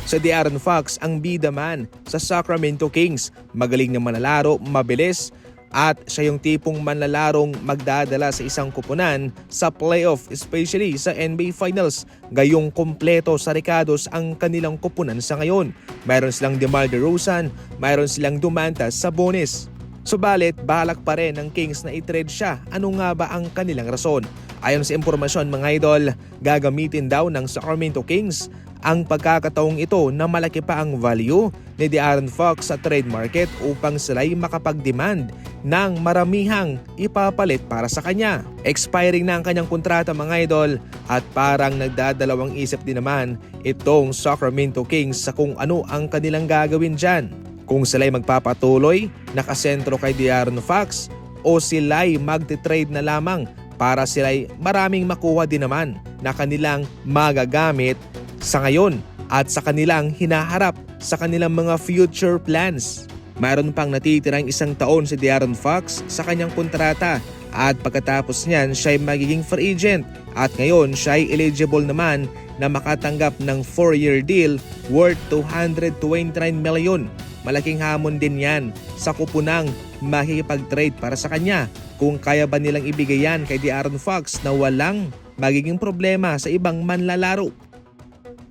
Sa De'Aaron Fox ang bida man sa Sacramento Kings. Magaling na manlalaro, mabilis, at siya yung tipong manlalarong magdadala sa isang kupunan sa playoff, especially sa NBA Finals. Gayong kompleto sa rekados ang kanilang kupunan sa ngayon. Mayroon silang DeMar DeRozan, mayroon silang Domantas Sabonis. Subalit, balak pa rin ng Kings na i-trade siya. Ano nga ba ang kanilang rason? Ayon sa impormasyon mga idol, gagamitin daw ng Sacramento Kings ang pagkakataong ito na malaki pa ang value ni De'Aaron Fox sa trade market upang sila'y makapag-demand ng maramihang ipapalit para sa kanya. Expiring na ang kanyang kontrata mga idol at parang nagdadalawang isip din naman itong Sacramento Kings sa kung ano ang kanilang gagawin dyan. Kung sila'y magpapatuloy, nakasentro kay De'Aaron Fox o sila'y magte-trade na lamang para sila'y maraming makuha din naman na kanilang magagamit sa ngayon at sa kanilang hinaharap sa kanilang mga future plans. Mayroon pang natitirang 1 taon si De'Aaron Fox sa kanyang kontrata at pagkatapos niyan siya ay magiging free agent at ngayon siya ay eligible naman na makatanggap ng 4-year deal worth $229 million. Malaking hamon din yan sa kupunang makikipag-trade para sa kanya kung kaya ba nilang ibigay yan kay De'Aaron Fox na walang magiging problema sa ibang manlalaro.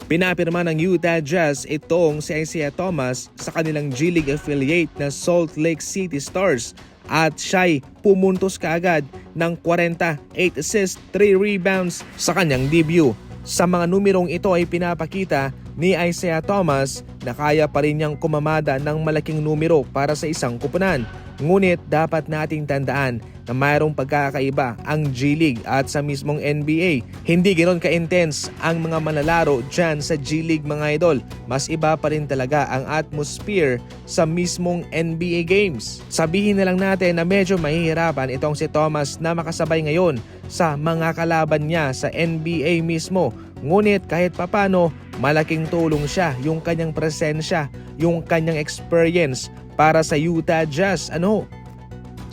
Pinapirma ng Utah Jazz itong si Isaiah Thomas sa kanilang G-League affiliate na Salt Lake City Stars at siya'y pumuntos kaagad ng 40, 8 assists, 3 rebounds sa kanyang debut. Sa mga numerong ito ay pinapakita ni Isaiah Thomas na kaya pa rin niyang kumamada ng malaking numero para sa isang kupunan. Ngunit dapat nating tandaan na mayroong pagkakaiba ang G-League at sa mismong NBA. Hindi ganoon ka-intense ang mga manlalaro dyan sa G-League mga idol. Mas iba pa rin talaga ang atmosphere sa mismong NBA games. Sabihin na lang natin na medyo mahihirapan itong si Thomas na makasabay ngayon sa mga kalaban niya sa NBA mismo. Ngunit kahit papano, malaking tulong siya yung kanyang presensya, yung kanyang experience para sa Utah Jazz.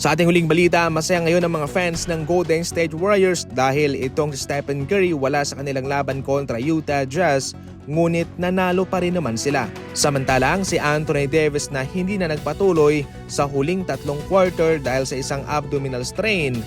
Sa ating huling balita, masaya ngayon ang mga fans ng Golden State Warriors dahil itong si Stephen Curry wala sa kanilang laban kontra Utah Jazz, ngunit nanalo pa rin naman sila. Samantalang si Anthony Davis na hindi na nagpatuloy sa huling 3 quarter dahil sa isang abdominal strain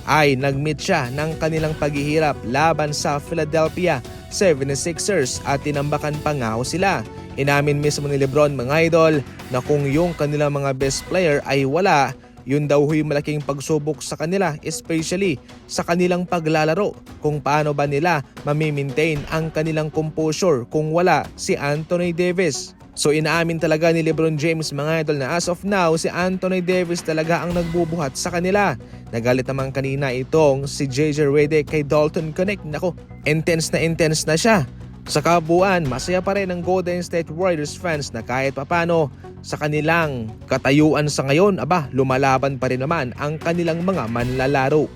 ay nag-meet siya ng kanilang paghihirap laban sa Philadelphia 76ers at tinambakan pa nga sila. Inamin mismo ni LeBron mga idol na kung yung kanilang mga best player ay wala, yun daw huy malaking pagsubok sa kanila, especially sa kanilang paglalaro. Kung paano ba nila mamimaintain ang kanilang composure kung wala si Anthony Davis. So inaamin talaga ni LeBron James mga idol na as of now si Anthony Davis talaga ang nagbubuhat sa kanila. Nagalit naman kanina itong si JJ Redick kay Dalton Connect. Nako, intense na siya. Sa kabuuan, masaya pa rin ang Golden State Warriors fans na kahit papano sa kanilang katayuan sa ngayon, lumalaban pa rin naman ang kanilang mga manlalaro.